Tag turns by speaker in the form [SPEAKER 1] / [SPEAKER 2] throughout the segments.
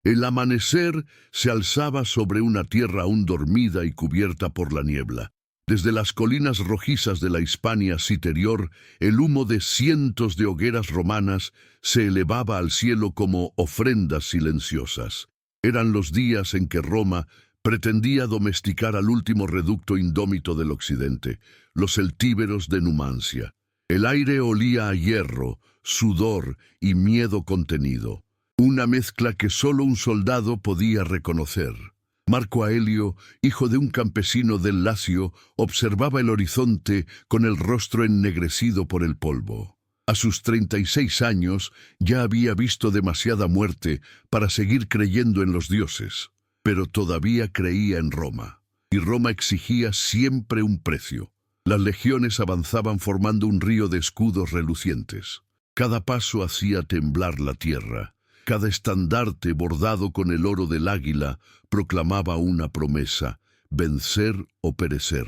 [SPEAKER 1] El amanecer se alzaba sobre una tierra aún dormida y cubierta por la niebla. Desde las colinas rojizas de la Hispania Citerior, el humo de cientos de hogueras romanas se elevaba al cielo como ofrendas silenciosas. Eran los días en que Roma pretendía domesticar al último reducto indómito del occidente, los celtíberos de Numancia. El aire olía a hierro, sudor y miedo contenido, una mezcla que solo un soldado podía reconocer. Marco Aelio, hijo de un campesino del Lacio, observaba el horizonte con el rostro ennegrecido por el polvo. A sus 36 años ya había visto demasiada muerte para seguir creyendo en los dioses, pero todavía creía en Roma, y Roma exigía siempre un precio. Las legiones avanzaban formando un río de escudos relucientes. Cada paso hacía temblar la tierra. Cada estandarte bordado con el oro del águila proclamaba una promesa: vencer o perecer.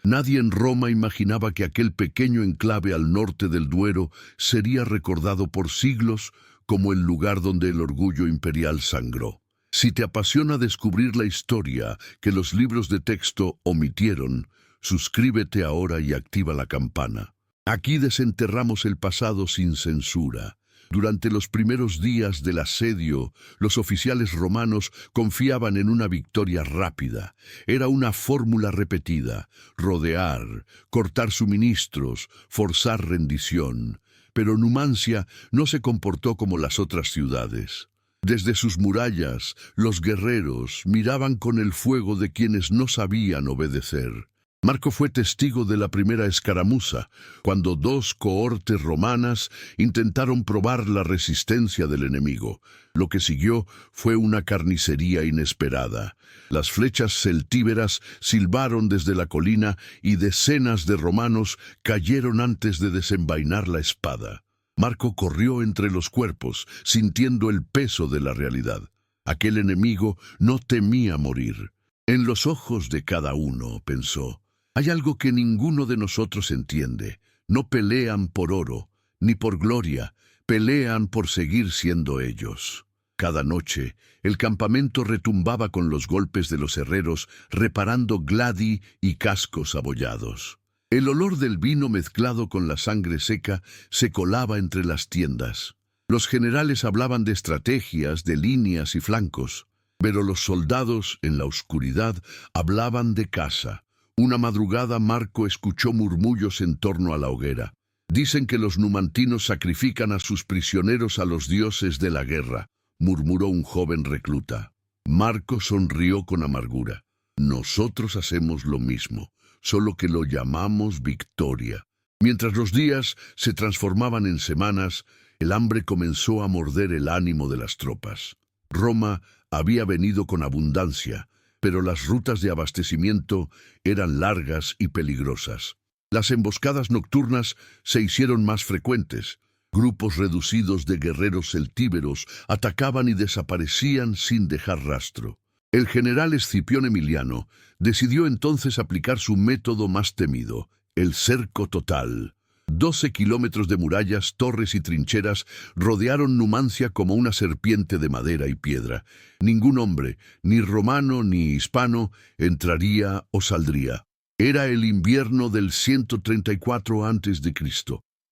[SPEAKER 1] Nadie en Roma imaginaba que aquel pequeño enclave al norte del Duero sería recordado por siglos como el lugar donde el orgullo imperial sangró. Si te apasiona descubrir la historia que los libros de texto omitieron, suscríbete ahora y activa la campana. Aquí desenterramos el pasado sin censura. Durante los primeros días del asedio, los oficiales romanos confiaban en una victoria rápida. Era una fórmula repetida: rodear, cortar suministros, forzar rendición. Pero Numancia no se comportó como las otras ciudades. Desde sus murallas, los guerreros miraban con el fuego de quienes no sabían obedecer. Marco fue testigo de la primera escaramuza, cuando dos cohortes romanas intentaron probar la resistencia del enemigo. Lo que siguió fue una carnicería inesperada. Las flechas celtíberas silbaron desde la colina y decenas de romanos cayeron antes de desenvainar la espada. Marco corrió entre los cuerpos, sintiendo el peso de la realidad. Aquel enemigo no temía morir. En los ojos de cada uno, pensó, hay algo que ninguno de nosotros entiende. No pelean por oro, ni por gloria, pelean por seguir siendo ellos. Cada noche, el campamento retumbaba con los golpes de los herreros, reparando gladi y cascos abollados. El olor del vino mezclado con la sangre seca se colaba entre las tiendas. Los generales hablaban de estrategias, de líneas y flancos, pero los soldados, en la oscuridad, hablaban de caza. Una madrugada Marco escuchó murmullos en torno a la hoguera. Dicen que los numantinos sacrifican a sus prisioneros a los dioses de la guerra, murmuró un joven recluta. Marco sonrió con amargura. Nosotros hacemos lo mismo, solo que lo llamamos victoria. Mientras los días se transformaban en semanas, el hambre comenzó a morder el ánimo de las tropas. Roma había venido con abundancia, pero las rutas de abastecimiento eran largas y peligrosas. Las emboscadas nocturnas se hicieron más frecuentes. Grupos reducidos de guerreros celtíberos atacaban y desaparecían sin dejar rastro. El general Escipión Emiliano decidió entonces aplicar su método más temido, el cerco total. 12 kilómetros de murallas, torres y trincheras rodearon Numancia como una serpiente de madera y piedra. Ningún hombre, ni romano ni hispano, entraría o saldría. Era el invierno del 134 a.C.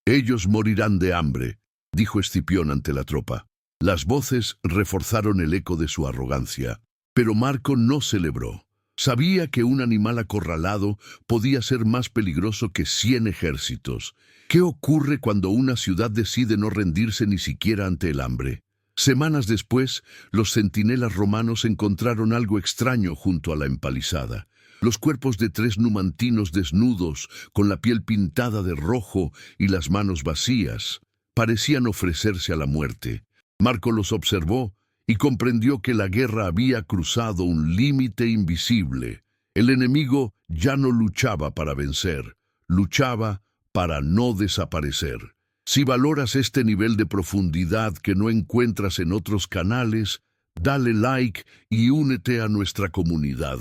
[SPEAKER 1] Ellos morirán de hambre, dijo Escipión ante la tropa. Las voces reforzaron el eco de su arrogancia, pero Marco no celebró. Sabía que un animal acorralado podía ser más peligroso que 100 ejércitos. ¿Qué ocurre cuando una ciudad decide no rendirse ni siquiera ante el hambre? Semanas después, los centinelas romanos encontraron algo extraño junto a la empalizada. Los cuerpos de 3 numantinos desnudos, con la piel pintada de rojo y las manos vacías, parecían ofrecerse a la muerte. Marco los observó y comprendió que la guerra había cruzado un límite invisible. El enemigo ya no luchaba para vencer, luchaba para no desaparecer. Si valoras este nivel de profundidad que no encuentras en otros canales, dale like y únete a nuestra comunidad.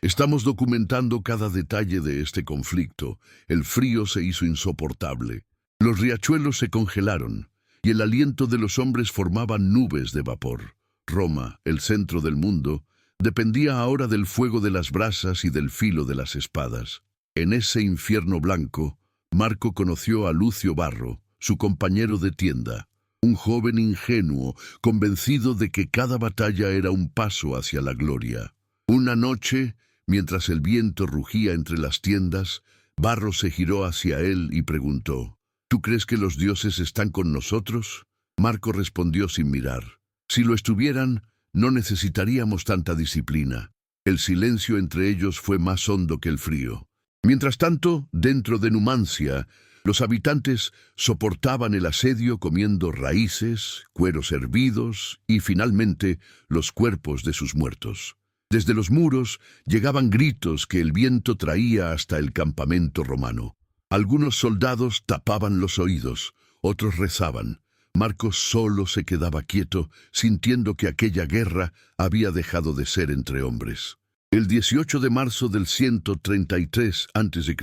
[SPEAKER 1] Estamos documentando cada detalle de este conflicto. El frío se hizo insoportable. Los riachuelos se congelaron y el aliento de los hombres formaba nubes de vapor. Roma, el centro del mundo, dependía ahora del fuego de las brasas y del filo de las espadas. En ese infierno blanco, Marco conoció a Lucio Barro, su compañero de tienda, un joven ingenuo, convencido de que cada batalla era un paso hacia la gloria. Una noche, mientras el viento rugía entre las tiendas, Barro se giró hacia él y preguntó: ¿Tú crees que los dioses están con nosotros? Marco respondió sin mirar: si lo estuvieran, no necesitaríamos tanta disciplina. El silencio entre ellos fue más hondo que el frío. Mientras tanto, dentro de Numancia, los habitantes soportaban el asedio comiendo raíces, cueros hervidos y, finalmente, los cuerpos de sus muertos. Desde los muros llegaban gritos que el viento traía hasta el campamento romano. Algunos soldados tapaban los oídos, otros rezaban. Marco solo se quedaba quieto, sintiendo que aquella guerra había dejado de ser entre hombres. El 18 de marzo del 133 a.C.,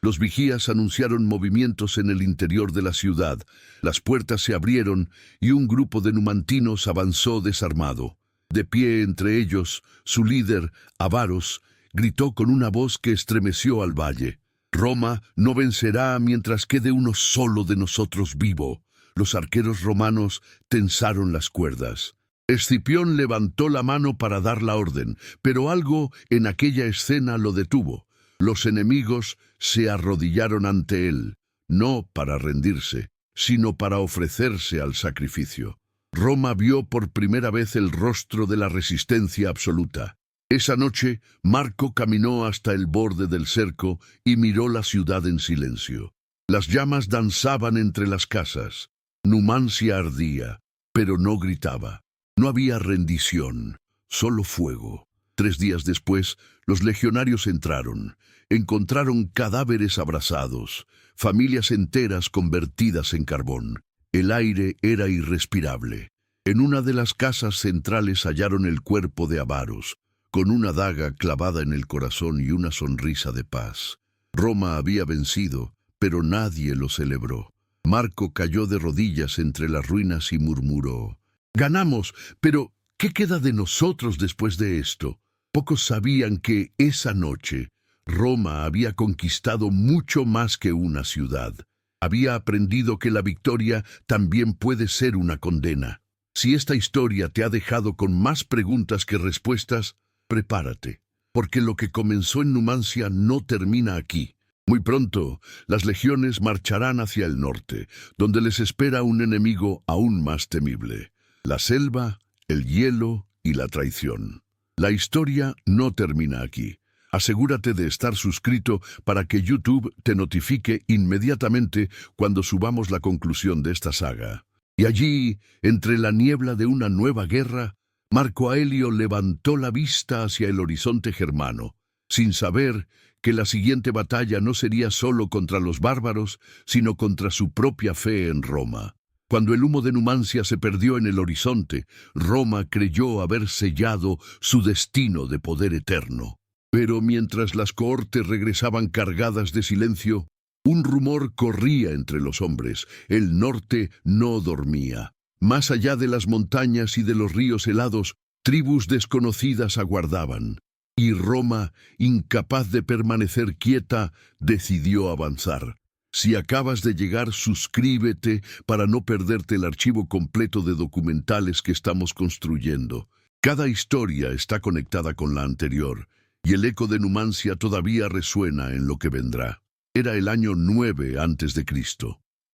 [SPEAKER 1] los vigías anunciaron movimientos en el interior de la ciudad. Las puertas se abrieron y un grupo de numantinos avanzó desarmado. De pie entre ellos, su líder, Avaros, gritó con una voz que estremeció al valle: «Roma no vencerá mientras quede uno solo de nosotros vivo». Los arqueros romanos tensaron las cuerdas. Escipión levantó la mano para dar la orden, pero algo en aquella escena lo detuvo. Los enemigos se arrodillaron ante él, no para rendirse, sino para ofrecerse al sacrificio. Roma vio por primera vez el rostro de la resistencia absoluta. Esa noche, Marco caminó hasta el borde del cerco y miró la ciudad en silencio. Las llamas danzaban entre las casas. Numancia ardía, pero no gritaba. No había rendición, solo fuego. 3 días después, los legionarios entraron. Encontraron cadáveres abrasados, familias enteras convertidas en carbón. El aire era irrespirable. En una de las casas centrales hallaron el cuerpo de Avaros, con una daga clavada en el corazón y una sonrisa de paz. Roma había vencido, pero nadie lo celebró. Marco cayó de rodillas entre las ruinas y murmuró: «Ganamos, pero ¿qué queda de nosotros después de esto?». Pocos sabían que esa noche Roma había conquistado mucho más que una ciudad. Había aprendido que la victoria también puede ser una condena. Si esta historia te ha dejado con más preguntas que respuestas, prepárate, porque lo que comenzó en Numancia no termina aquí. Muy pronto, las legiones marcharán hacia el norte, donde les espera un enemigo aún más temible: la selva, el hielo y la traición. La historia no termina aquí. Asegúrate de estar suscrito para que YouTube te notifique inmediatamente cuando subamos la conclusión de esta saga. Y allí, entre la niebla de una nueva guerra, Marco Aelio levantó la vista hacia el horizonte germano, sin saber que la siguiente batalla no sería solo contra los bárbaros, sino contra su propia fe en Roma. Cuando el humo de Numancia se perdió en el horizonte, Roma creyó haber sellado su destino de poder eterno. Pero mientras las cohortes regresaban cargadas de silencio, un rumor corría entre los hombres: el norte no dormía. Más allá de las montañas y de los ríos helados, tribus desconocidas aguardaban. Y Roma, incapaz de permanecer quieta, decidió avanzar. Si acabas de llegar, suscríbete para no perderte el archivo completo de documentales que estamos construyendo. Cada historia está conectada con la anterior, y el eco de Numancia todavía resuena en lo que vendrá. Era el año 9 a.C.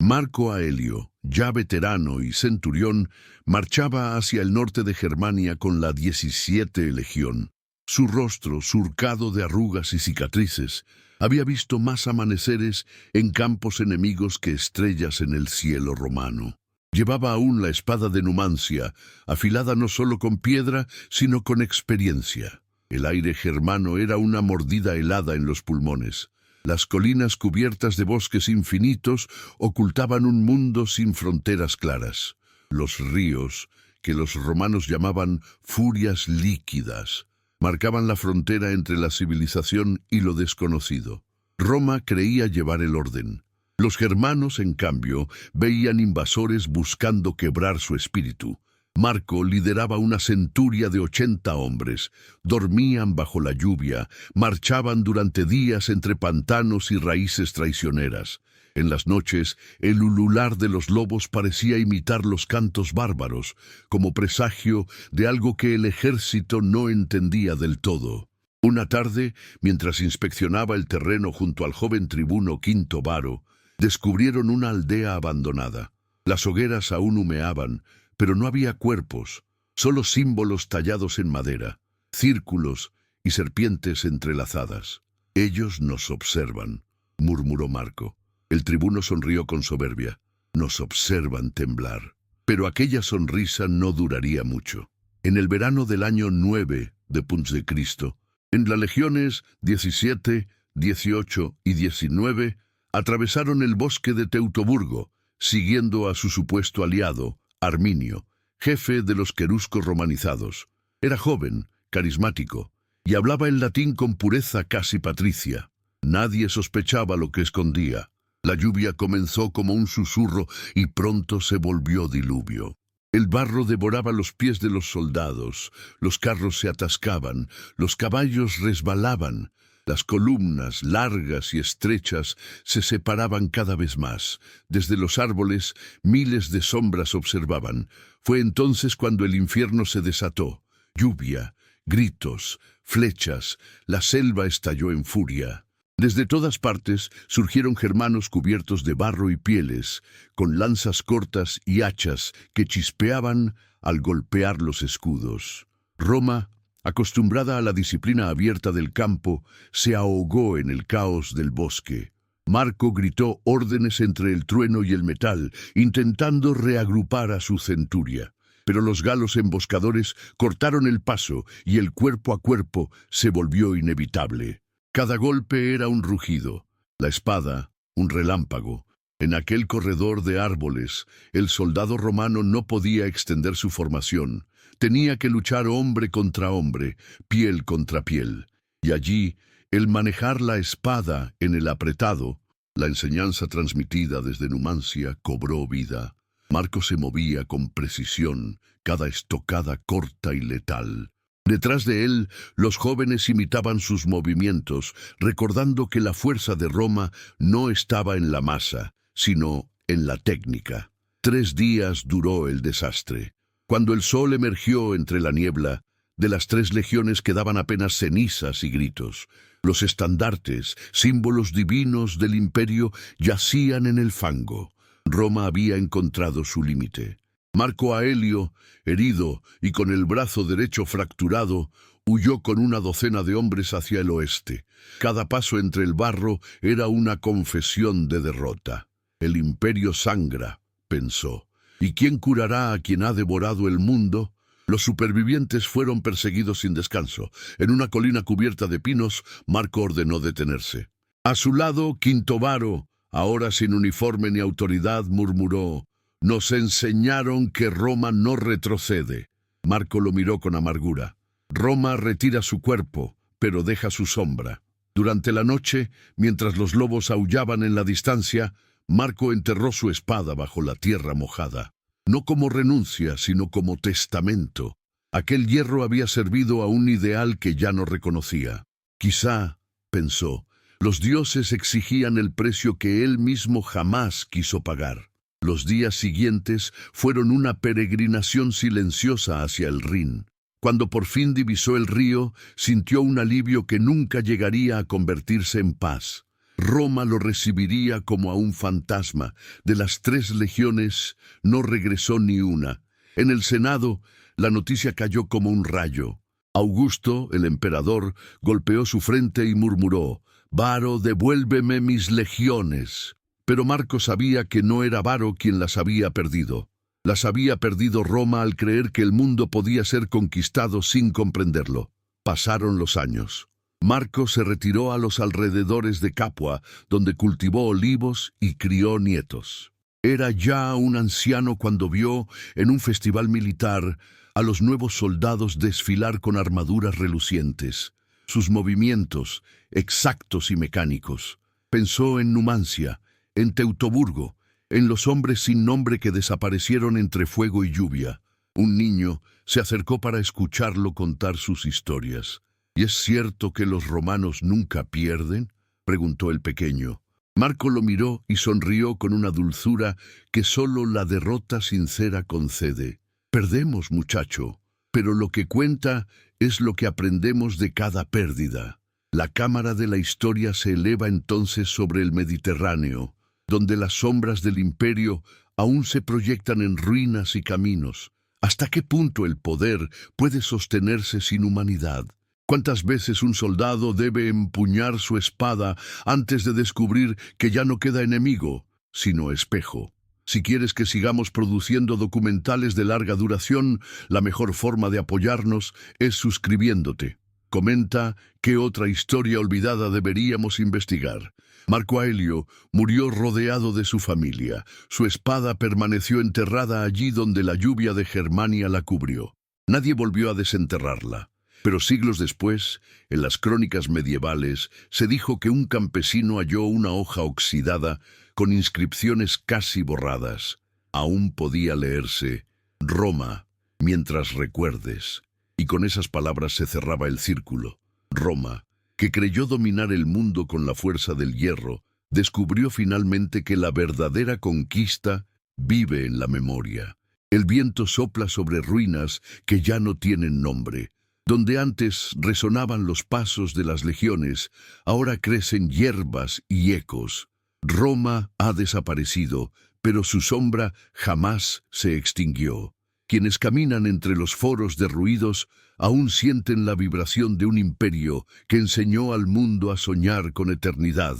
[SPEAKER 1] Marco Aelio, ya veterano y centurión, marchaba hacia el norte de Germania con la 17 Legión. Su rostro, surcado de arrugas y cicatrices, había visto más amaneceres en campos enemigos que estrellas en el cielo romano. Llevaba aún la espada de Numancia, afilada no solo con piedra, sino con experiencia. El aire germano era una mordida helada en los pulmones. Las colinas cubiertas de bosques infinitos ocultaban un mundo sin fronteras claras. Los ríos, que los romanos llamaban furias líquidas, marcaban la frontera entre la civilización y lo desconocido. Roma creía llevar el orden. Los germanos, en cambio, veían invasores buscando quebrar su espíritu. Marco lideraba una centuria de 80 hombres. Dormían bajo la lluvia, marchaban durante días entre pantanos y raíces traicioneras. En las noches, el ulular de los lobos parecía imitar los cantos bárbaros, como presagio de algo que el ejército no entendía del todo. Una tarde, mientras inspeccionaba el terreno junto al joven tribuno Quinto Varo, descubrieron una aldea abandonada. Las hogueras aún humeaban, pero no había cuerpos, solo símbolos tallados en madera, círculos y serpientes entrelazadas. «Ellos nos observan», murmuró Marco. El tribuno sonrió con soberbia. «Nos observan temblar». Pero aquella sonrisa no duraría mucho. En el verano del año 9 de Punts de Cristo, en las legiones 17, 18 y 19, atravesaron el bosque de Teutoburgo, siguiendo a su supuesto aliado, Arminio, jefe de los queruscos romanizados. Era joven, carismático, y hablaba el latín con pureza casi patricia. Nadie sospechaba lo que escondía. La lluvia comenzó como un susurro y pronto se volvió diluvio. El barro devoraba los pies de los soldados, los carros se atascaban, los caballos resbalaban. Las columnas, largas y estrechas, se separaban cada vez más. Desde los árboles, miles de sombras observaban. Fue entonces cuando el infierno se desató. Lluvia, gritos, flechas, la selva estalló en furia. Desde todas partes surgieron germanos cubiertos de barro y pieles, con lanzas cortas y hachas que chispeaban al golpear los escudos. Roma, acostumbrada a la disciplina abierta del campo, se ahogó en el caos del bosque. Marco gritó órdenes entre el trueno y el metal, intentando reagrupar a su centuria. Pero los galos emboscadores cortaron el paso y el cuerpo a cuerpo se volvió inevitable. Cada golpe era un rugido, la espada, un relámpago. En aquel corredor de árboles, el soldado romano no podía extender su formación. Tenía que luchar hombre contra hombre, piel contra piel. Y allí, el manejar la espada en el apretado, la enseñanza transmitida desde Numancia cobró vida. Marco se movía con precisión, cada estocada corta y letal. Detrás de él, los jóvenes imitaban sus movimientos, recordando que la fuerza de Roma no estaba en la masa, sino en la técnica. 3 días duró el desastre. Cuando el sol emergió entre la niebla, de las 3 legiones quedaban apenas cenizas y gritos. Los estandartes, símbolos divinos del imperio, yacían en el fango. Roma había encontrado su límite. Marco Aelio, herido y con el brazo derecho fracturado, huyó con una docena de hombres hacia el oeste. Cada paso entre el barro era una confesión de derrota. «El imperio sangra», pensó. «¿Y quién curará a quien ha devorado el mundo?» Los supervivientes fueron perseguidos sin descanso. En una colina cubierta de pinos, Marco ordenó detenerse. A su lado, Quinto Varo, ahora sin uniforme ni autoridad, murmuró: «Nos enseñaron que Roma no retrocede». Marco lo miró con amargura. «Roma retira su cuerpo, pero deja su sombra». Durante la noche, mientras los lobos aullaban en la distancia, Marco enterró su espada bajo la tierra mojada. No como renuncia, sino como testamento. Aquel hierro había servido a un ideal que ya no reconocía. Quizá, pensó, los dioses exigían el precio que él mismo jamás quiso pagar. Los días siguientes fueron una peregrinación silenciosa hacia el Rin. Cuando por fin divisó el río, sintió un alivio que nunca llegaría a convertirse en paz. Roma lo recibiría como a un fantasma. De las 3 legiones no regresó ni una. En el Senado, la noticia cayó como un rayo. Augusto, el emperador, golpeó su frente y murmuró: «Varo, devuélveme mis legiones». Pero Marco sabía que no era Varo quien las había perdido. Las había perdido Roma al creer que el mundo podía ser conquistado sin comprenderlo. Pasaron los años. Marco se retiró a los alrededores de Capua, donde cultivó olivos y crió nietos. Era ya un anciano cuando vio, en un festival militar, a los nuevos soldados desfilar con armaduras relucientes. Sus movimientos, exactos y mecánicos. Pensó en Numancia, en Teutoburgo, en los hombres sin nombre que desaparecieron entre fuego y lluvia. Un niño se acercó para escucharlo contar sus historias. ¿Y es cierto que los romanos nunca pierden?, preguntó el pequeño. Marco lo miró y sonrió con una dulzura que solo la derrota sincera concede. Perdemos, muchacho, pero lo que cuenta es lo que aprendemos de cada pérdida. La cámara de la historia se eleva entonces sobre el Mediterráneo, donde las sombras del imperio aún se proyectan en ruinas y caminos. ¿Hasta qué punto el poder puede sostenerse sin humanidad? ¿Cuántas veces un soldado debe empuñar su espada antes de descubrir que ya no queda enemigo, sino espejo? Si quieres que sigamos produciendo documentales de larga duración, la mejor forma de apoyarnos es suscribiéndote. Comenta qué otra historia olvidada deberíamos investigar. Marco Aelio murió rodeado de su familia. Su espada permaneció enterrada allí donde la lluvia de Germania la cubrió. Nadie volvió a desenterrarla. Pero siglos después, en las crónicas medievales, se dijo que un campesino halló una hoja oxidada con inscripciones casi borradas. Aún podía leerse: Roma, mientras recuerdes. Y con esas palabras se cerraba el círculo. Roma, que creyó dominar el mundo con la fuerza del hierro, descubrió finalmente que la verdadera conquista vive en la memoria. El viento sopla sobre ruinas que ya no tienen nombre. Donde antes resonaban los pasos de las legiones, ahora crecen hierbas y ecos. Roma ha desaparecido, pero su sombra jamás se extinguió. Quienes caminan entre los foros derruidos aún sienten la vibración de un imperio que enseñó al mundo a soñar con eternidad.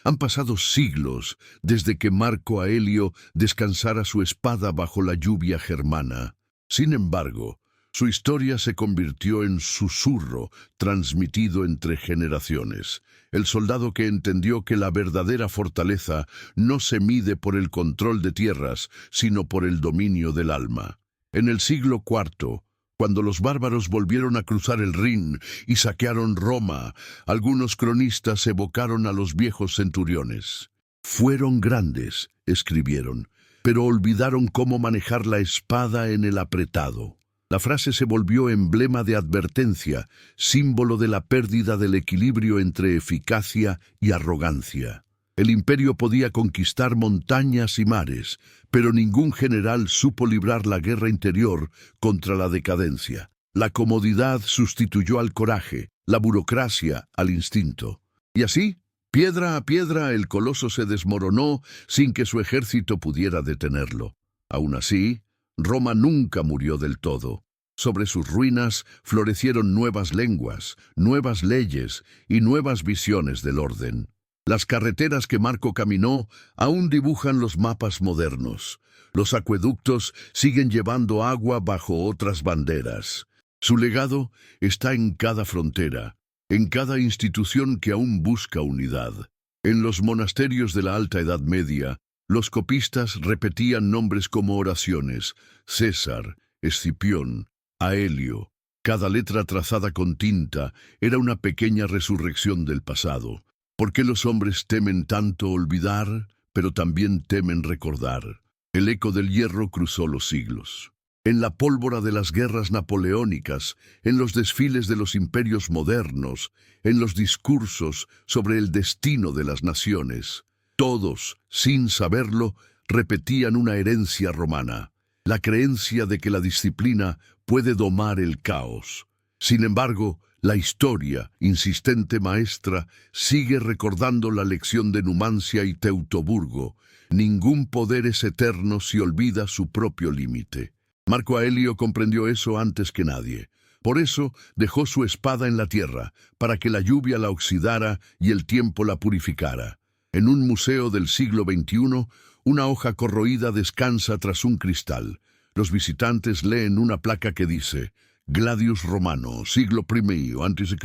[SPEAKER 1] Han pasado siglos desde que Marco Aelio descansara su espada bajo la lluvia germana. Sin embargo, su historia se convirtió en susurro transmitido entre generaciones. El soldado que entendió que la verdadera fortaleza no se mide por el control de tierras, sino por el dominio del alma. En el siglo IV, cuando los bárbaros volvieron a cruzar el Rin y saquearon Roma, algunos cronistas evocaron a los viejos centuriones. Fueron grandes, escribieron, pero olvidaron cómo manejar la espada en el apretado. La frase se volvió emblema de advertencia, símbolo de la pérdida del equilibrio entre eficacia y arrogancia. El imperio podía conquistar montañas y mares, pero ningún general supo librar la guerra interior contra la decadencia. La comodidad sustituyó al coraje, la burocracia al instinto. Y así, piedra a piedra, el coloso se desmoronó sin que su ejército pudiera detenerlo. Aún así, Roma nunca murió del todo. Sobre sus ruinas florecieron nuevas lenguas, nuevas leyes y nuevas visiones del orden. Las carreteras que Marco caminó aún dibujan los mapas modernos. Los acueductos siguen llevando agua bajo otras banderas. Su legado está en cada frontera, en cada institución que aún busca unidad. En los monasterios de la Alta Edad Media, los copistas repetían nombres como oraciones: César, Escipión, Aelio. Cada letra trazada con tinta era una pequeña resurrección del pasado. ¿Por qué los hombres temen tanto olvidar, pero también temen recordar? El eco del hierro cruzó los siglos. En la pólvora de las guerras napoleónicas, en los desfiles de los imperios modernos, en los discursos sobre el destino de las naciones, todos, sin saberlo, repetían una herencia romana, la creencia de que la disciplina puede domar el caos. Sin embargo, la historia, insistente maestra, sigue recordando la lección de Numancia y Teutoburgo. Ningún poder es eterno si olvida su propio límite. Marco Aelio comprendió eso antes que nadie. Por eso dejó su espada en la tierra, para que la lluvia la oxidara y el tiempo la purificara. En un museo del siglo XXI, una hoja corroída descansa tras un cristal. Los visitantes leen una placa que dice: Gladius Romano, siglo I a.C.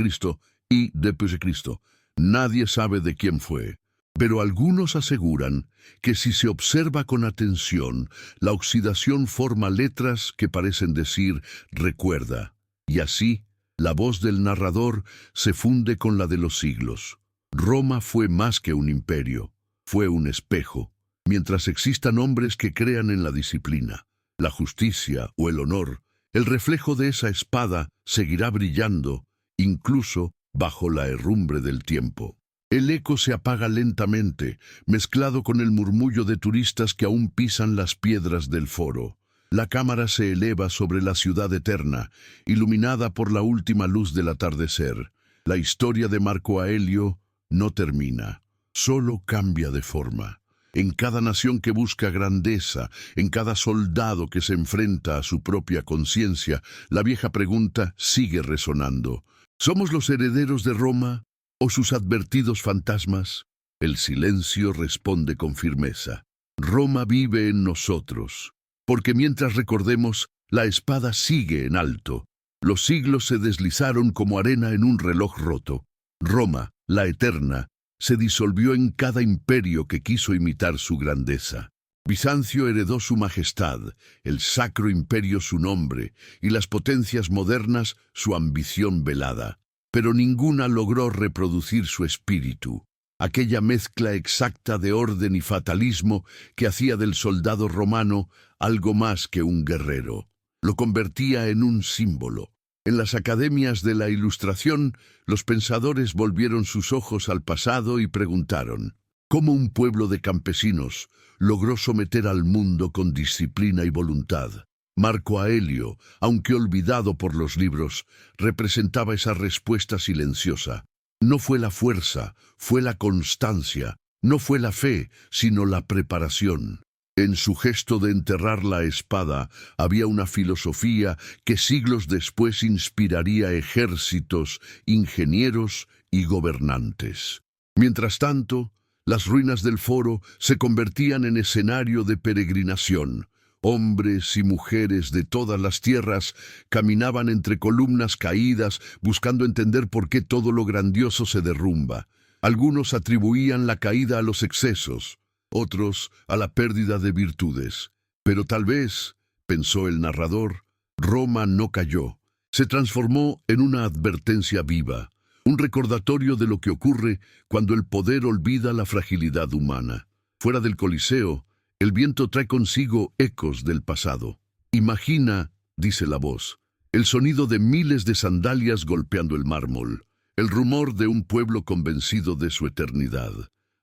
[SPEAKER 1] y después de Cristo. Nadie sabe de quién fue, pero algunos aseguran que si se observa con atención, la oxidación forma letras que parecen decir recuerda, y así la voz del narrador se funde con la de los siglos. Roma fue más que un imperio, fue un espejo. Mientras existan hombres que crean en la disciplina, la justicia o el honor, el reflejo de esa espada seguirá brillando, incluso bajo la herrumbre del tiempo. El eco se apaga lentamente, mezclado con el murmullo de turistas que aún pisan las piedras del foro. La cámara se eleva sobre la ciudad eterna, iluminada por la última luz del atardecer. La historia de Marco Aelio no termina, solo cambia de forma. En cada nación que busca grandeza, en cada soldado que se enfrenta a su propia conciencia, la vieja pregunta sigue resonando. ¿Somos los herederos de Roma o sus advertidos fantasmas? El silencio responde con firmeza. Roma vive en nosotros, porque mientras recordemos, la espada sigue en alto. Los siglos se deslizaron como arena en un reloj roto. Roma, la eterna, se disolvió en cada imperio que quiso imitar su grandeza. Bizancio heredó su majestad, el Sacro Imperio su nombre, y las potencias modernas su ambición velada. Pero ninguna logró reproducir su espíritu, aquella mezcla exacta de orden y fatalismo que hacía del soldado romano algo más que un guerrero. Lo convertía en un símbolo. En las academias de la Ilustración, los pensadores volvieron sus ojos al pasado y preguntaron: ¿cómo un pueblo de campesinos logró someter al mundo con disciplina y voluntad? Marco Aelio, aunque olvidado por los libros, representaba esa respuesta silenciosa. No fue la fuerza, fue la constancia, no fue la fe, sino la preparación. En su gesto de enterrar la espada había una filosofía que siglos después inspiraría ejércitos, ingenieros y gobernantes. Mientras tanto, las ruinas del foro se convertían en escenario de peregrinación. Hombres y mujeres de todas las tierras caminaban entre columnas caídas buscando entender por qué todo lo grandioso se derrumba. Algunos atribuían la caída a los excesos, otros a la pérdida de virtudes. Pero tal vez, pensó el narrador, Roma no cayó. Se transformó en una advertencia viva, un recordatorio de lo que ocurre cuando el poder olvida la fragilidad humana. Fuera del Coliseo, el viento trae consigo ecos del pasado. Imagina, dice la voz, el sonido de miles de sandalias golpeando el mármol, el rumor de un pueblo convencido de su eternidad.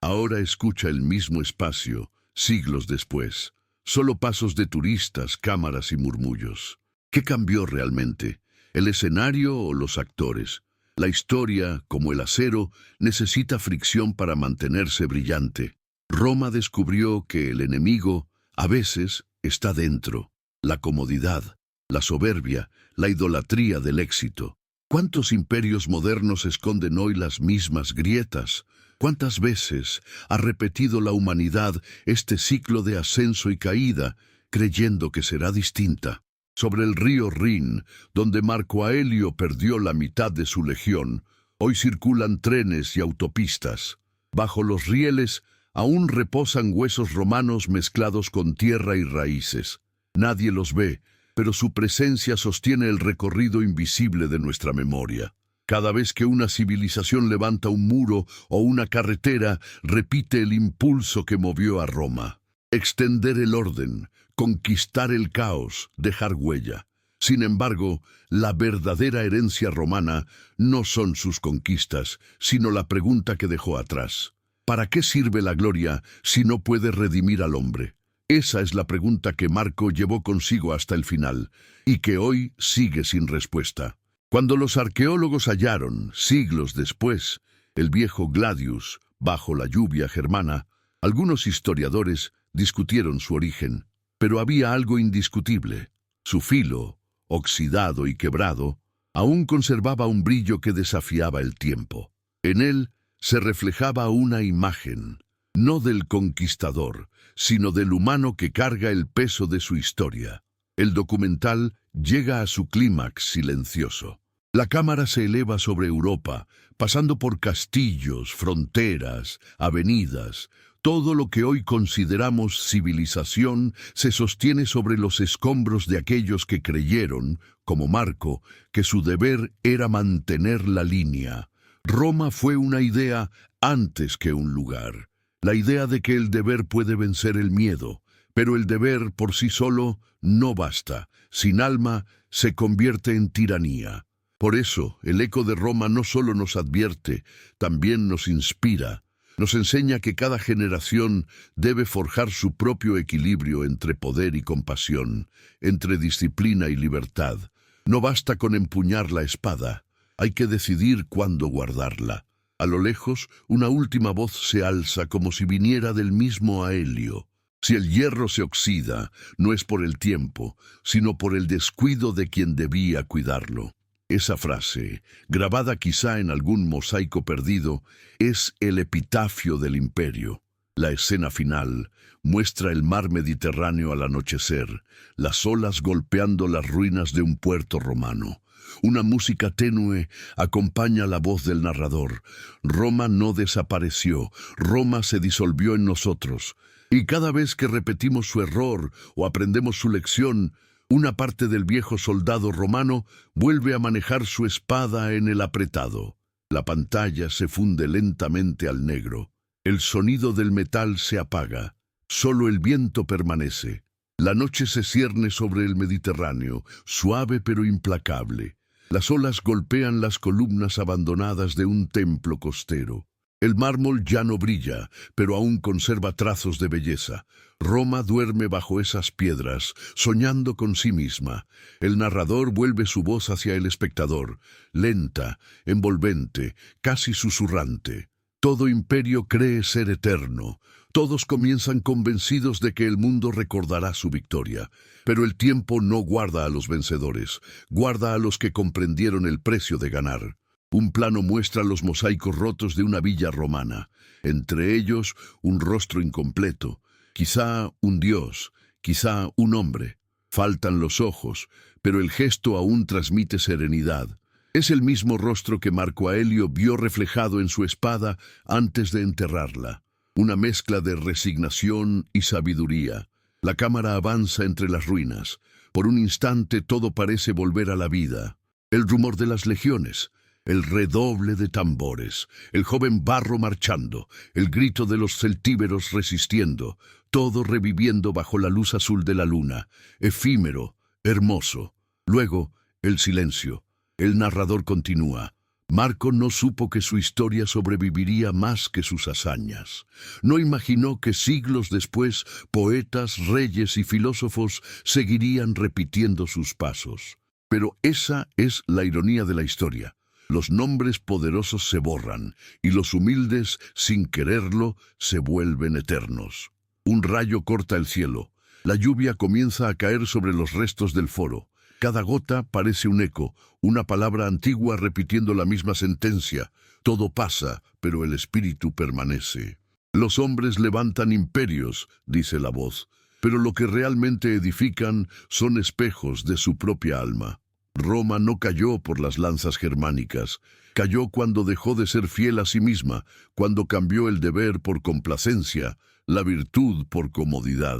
[SPEAKER 1] Ahora escucha el mismo espacio, siglos después. Solo pasos de turistas, cámaras y murmullos. ¿Qué cambió realmente? ¿El escenario o los actores? La historia, como el acero, necesita fricción para mantenerse brillante. Roma descubrió que el enemigo, a veces, está dentro. La comodidad, la soberbia, la idolatría del éxito. ¿Cuántos imperios modernos esconden hoy las mismas grietas? ¿Cuántas veces ha repetido la humanidad este ciclo de ascenso y caída, creyendo que será distinta? Sobre el río Rin, donde Marco Aelio perdió la mitad de su legión, hoy circulan trenes y autopistas. Bajo los rieles aún reposan huesos romanos mezclados con tierra y raíces. Nadie los ve, pero su presencia sostiene el recorrido invisible de nuestra memoria. Cada vez que una civilización levanta un muro o una carretera, repite el impulso que movió a Roma. Extender el orden, conquistar el caos, dejar huella. Sin embargo, la verdadera herencia romana no son sus conquistas, sino la pregunta que dejó atrás. ¿Para qué sirve la gloria si no puede redimir al hombre? Esa es la pregunta que Marco llevó consigo hasta el final, y que hoy sigue sin respuesta. Cuando los arqueólogos hallaron, siglos después, el viejo Gladius, bajo la lluvia germana, algunos historiadores discutieron su origen, pero había algo indiscutible. Su filo, oxidado y quebrado, aún conservaba un brillo que desafiaba el tiempo. En él se reflejaba una imagen, no del conquistador, sino del humano que carga el peso de su historia. El documental llega a su clímax silencioso. La cámara se eleva sobre Europa, pasando por castillos, fronteras, avenidas. Todo lo que hoy consideramos civilización se sostiene sobre los escombros de aquellos que creyeron, como Marco, que su deber era mantener la línea. Roma fue una idea antes que un lugar. La idea de que el deber puede vencer el miedo, pero el deber por sí solo no basta. Sin alma se convierte en tiranía. Por eso, el eco de Roma no solo nos advierte, también nos inspira. Nos enseña que cada generación debe forjar su propio equilibrio entre poder y compasión, entre disciplina y libertad. No basta con empuñar la espada, hay que decidir cuándo guardarla. A lo lejos, una última voz se alza como si viniera del mismo Aelio. Si el hierro se oxida, no es por el tiempo, sino por el descuido de quien debía cuidarlo. Esa frase, grabada quizá en algún mosaico perdido, es el epitafio del imperio. La escena final muestra el mar Mediterráneo al anochecer, las olas golpeando las ruinas de un puerto romano. Una música tenue acompaña la voz del narrador. Roma no desapareció, Roma se disolvió en nosotros. Y cada vez que repetimos su error o aprendemos su lección, una parte del viejo soldado romano vuelve a manejar su espada en el apretado. La pantalla se funde lentamente al negro. El sonido del metal se apaga. Solo el viento permanece. La noche se cierne sobre el Mediterráneo, suave pero implacable. Las olas golpean las columnas abandonadas de un templo costero. El mármol ya no brilla, pero aún conserva trazos de belleza. Roma duerme bajo esas piedras, soñando con sí misma. El narrador vuelve su voz hacia el espectador, lenta, envolvente, casi susurrante. Todo imperio cree ser eterno. Todos comienzan convencidos de que el mundo recordará su victoria. Pero el tiempo no guarda a los vencedores, guarda a los que comprendieron el precio de ganar. Un plano muestra los mosaicos rotos de una villa romana. Entre ellos, un rostro incompleto. Quizá un dios, quizá un hombre. Faltan los ojos, pero el gesto aún transmite serenidad. Es el mismo rostro que Marco Aelio vio reflejado en su espada antes de enterrarla. Una mezcla de resignación y sabiduría. La cámara avanza entre las ruinas. Por un instante todo parece volver a la vida. El rumor de las legiones, el redoble de tambores, el joven Varro marchando, el grito de los celtíberos resistiendo, todo reviviendo bajo la luz azul de la luna, efímero, hermoso. Luego, el silencio. El narrador continúa. Marco no supo que su historia sobreviviría más que sus hazañas. No imaginó que siglos después poetas, reyes y filósofos seguirían repitiendo sus pasos. Pero esa es la ironía de la historia. Los nombres poderosos se borran y los humildes, sin quererlo, se vuelven eternos. Un rayo corta el cielo. La lluvia comienza a caer sobre los restos del foro. Cada gota parece un eco, una palabra antigua repitiendo la misma sentencia. Todo pasa, pero el espíritu permanece. Los hombres levantan imperios, dice la voz, pero lo que realmente edifican son espejos de su propia alma. Roma no cayó por las lanzas germánicas, cayó cuando dejó de ser fiel a sí misma, cuando cambió el deber por complacencia, la virtud por comodidad.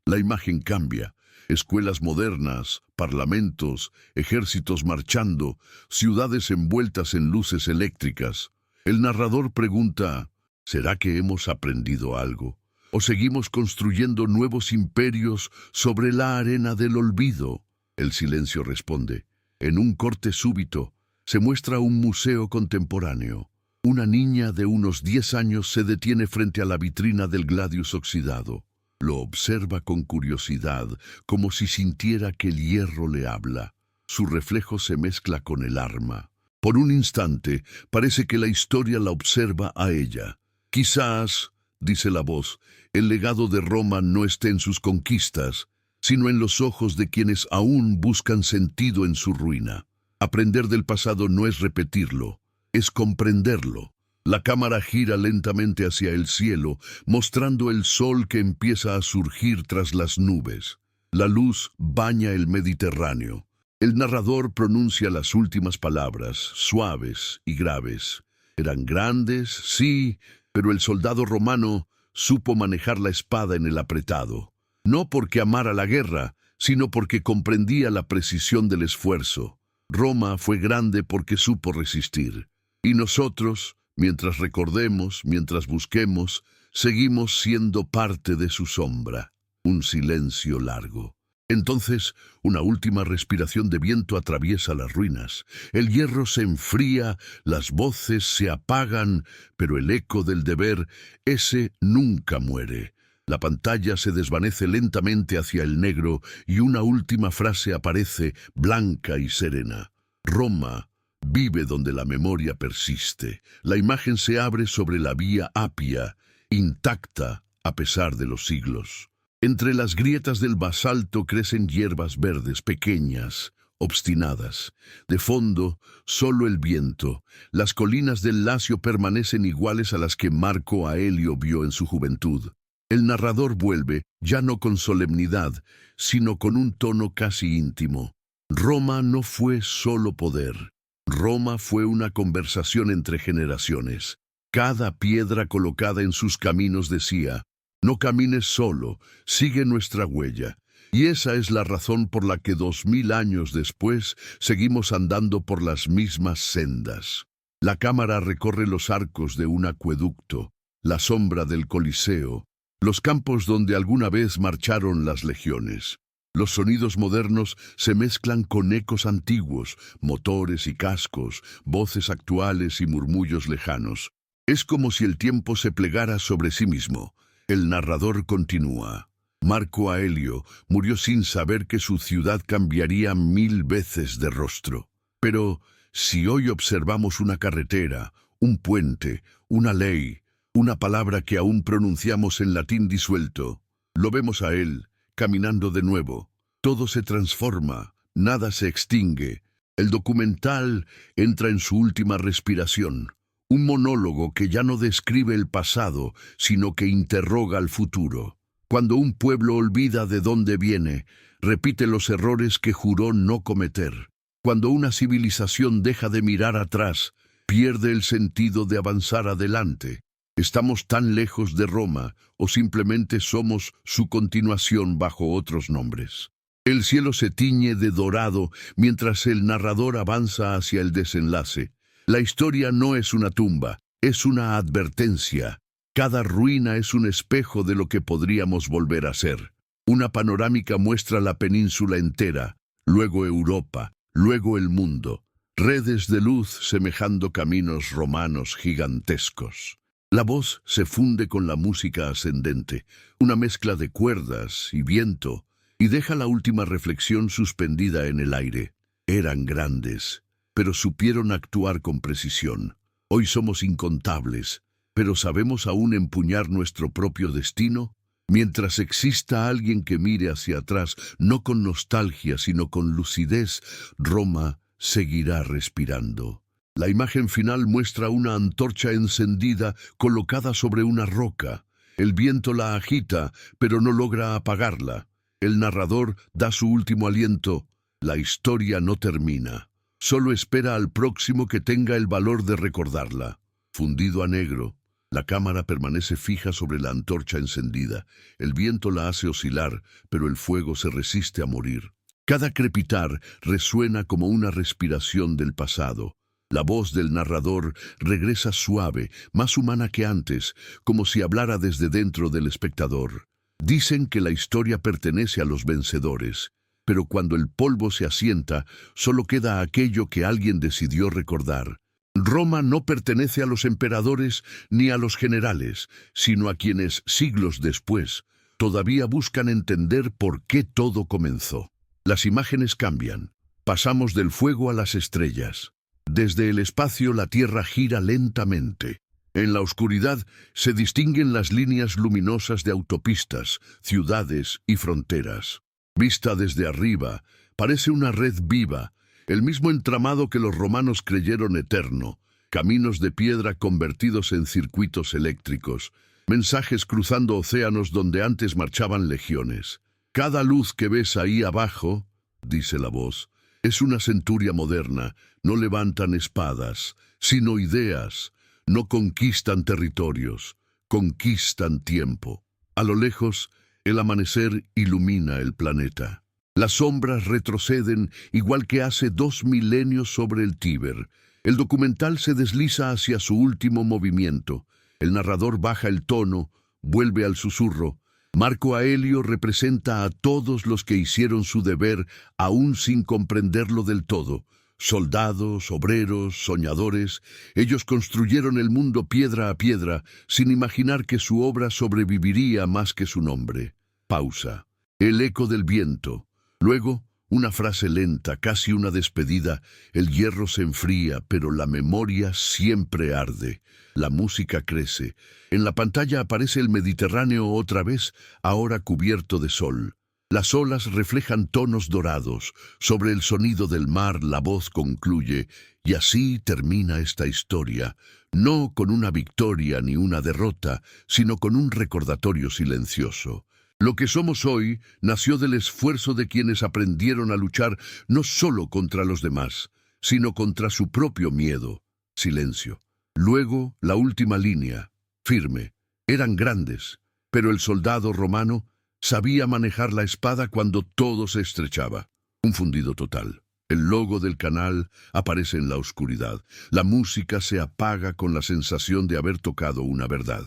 [SPEAKER 1] La imagen cambia. Escuelas modernas, parlamentos, ejércitos marchando, ciudades envueltas en luces eléctricas. El narrador pregunta, ¿será que hemos aprendido algo? ¿O seguimos construyendo nuevos imperios sobre la arena del olvido? El silencio responde. En un corte súbito, se muestra un museo contemporáneo. Una niña de unos 10 años se detiene frente a la vitrina del Gladius oxidado. Lo observa con curiosidad, como si sintiera que el hierro le habla. Su reflejo se mezcla con el arma. Por un instante, parece que la historia la observa a ella. Quizás, dice la voz, el legado de Roma no esté en sus conquistas, sino en los ojos de quienes aún buscan sentido en su ruina. Aprender del pasado no es repetirlo, es comprenderlo. La cámara gira lentamente hacia el cielo, mostrando el sol que empieza a surgir tras las nubes. La luz baña el Mediterráneo. El narrador pronuncia las últimas palabras, suaves y graves. Eran grandes, sí, pero el soldado romano supo manejar la espada en el apretado. No porque amara la guerra, sino porque comprendía la precisión del esfuerzo. Roma fue grande porque supo resistir. Y nosotros, mientras recordemos, mientras busquemos, seguimos siendo parte de su sombra. Un silencio largo. Entonces, una última respiración de viento atraviesa las ruinas. El hierro se enfría, las voces se apagan, pero el eco del deber, ese nunca muere. La pantalla se desvanece lentamente hacia el negro y una última frase aparece, blanca y serena. Roma vive donde la memoria persiste. La imagen se abre sobre la vía Apia, intacta a pesar de los siglos. Entre las grietas del basalto crecen hierbas verdes, pequeñas, obstinadas. De fondo, solo el viento. Las colinas del Lacio permanecen iguales a las que Marco Aelio vio en su juventud. El narrador vuelve, ya no con solemnidad, sino con un tono casi íntimo. Roma no fue solo poder. Roma fue una conversación entre generaciones. Cada piedra colocada en sus caminos decía: no camines solo, sigue nuestra huella. Y esa es la razón por la que 2000 años después seguimos andando por las mismas sendas. La cámara recorre los arcos de un acueducto, la sombra del Coliseo, los campos donde alguna vez marcharon las legiones. Los sonidos modernos se mezclan con ecos antiguos, motores y cascos, voces actuales y murmullos lejanos. Es como si el tiempo se plegara sobre sí mismo. El narrador continúa. Marco Aelio murió sin saber que su ciudad cambiaría 1000 veces de rostro. Pero si hoy observamos una carretera, un puente, una ley, una palabra que aún pronunciamos en latín disuelto, lo vemos a él, caminando de nuevo. Todo se transforma, nada se extingue. El documental entra en su última respiración. Un monólogo que ya no describe el pasado, sino que interroga al futuro. Cuando un pueblo olvida de dónde viene, repite los errores que juró no cometer. Cuando una civilización deja de mirar atrás, pierde el sentido de avanzar adelante. ¿Estamos tan lejos de Roma o simplemente somos su continuación bajo otros nombres? El cielo se tiñe de dorado mientras el narrador avanza hacia el desenlace. La historia no es una tumba, es una advertencia. Cada ruina es un espejo de lo que podríamos volver a ser. Una panorámica muestra la península entera, luego Europa, luego el mundo. Redes de luz semejando caminos romanos gigantescos. La voz se funde con la música ascendente, una mezcla de cuerdas y viento, y deja la última reflexión suspendida en el aire. Eran grandes, pero supieron actuar con precisión. Hoy somos incontables, pero ¿sabemos aún empuñar nuestro propio destino? Mientras exista alguien que mire hacia atrás, no con nostalgia, sino con lucidez, Roma seguirá respirando. La imagen final muestra una antorcha encendida colocada sobre una roca. El viento la agita, pero no logra apagarla. El narrador da su último aliento. La historia no termina. Solo espera al próximo que tenga el valor de recordarla. Fundido a negro, la cámara permanece fija sobre la antorcha encendida. El viento la hace oscilar, pero el fuego se resiste a morir. Cada crepitar resuena como una respiración del pasado. La voz del narrador regresa suave, más humana que antes, como si hablara desde dentro del espectador. Dicen que la historia pertenece a los vencedores, pero cuando el polvo se asienta, solo queda aquello que alguien decidió recordar. Roma no pertenece a los emperadores ni a los generales, sino a quienes, siglos después, todavía buscan entender por qué todo comenzó. Las imágenes cambian. Pasamos del fuego a las estrellas. Desde el espacio la Tierra gira lentamente. En la oscuridad se distinguen las líneas luminosas de autopistas, ciudades y fronteras. Vista desde arriba, parece una red viva, el mismo entramado que los romanos creyeron eterno, caminos de piedra convertidos en circuitos eléctricos, mensajes cruzando océanos donde antes marchaban legiones. Cada luz que ves ahí abajo, dice la voz, es una centuria moderna. No levantan espadas, sino ideas. No conquistan territorios, conquistan tiempo. A lo lejos, el amanecer ilumina el planeta. Las sombras retroceden igual que hace 2 milenios sobre el Tíber. El documental se desliza hacia su último movimiento. El narrador baja el tono, vuelve al susurro. Marco Aelio representa a todos los que hicieron su deber aún sin comprenderlo del todo. Soldados, obreros, soñadores, ellos construyeron el mundo piedra a piedra, sin imaginar que su obra sobreviviría más que su nombre. Pausa. El eco del viento. Luego, una frase lenta, casi una despedida. El hierro se enfría, pero la memoria siempre arde. La música crece. En la pantalla aparece el Mediterráneo otra vez, ahora cubierto de sol. Las olas reflejan tonos dorados. Sobre el sonido del mar la voz concluye, y así termina esta historia, no con una victoria ni una derrota, sino con un recordatorio silencioso. Lo que somos hoy nació del esfuerzo de quienes aprendieron a luchar no solo contra los demás, sino contra su propio miedo. Silencio. Luego, la última línea, firme. Eran grandes, pero el soldado romano sabía manejar la espada cuando todo se estrechaba. Un fundido total. El logo del canal aparece en la oscuridad. La música se apaga con la sensación de haber tocado una verdad.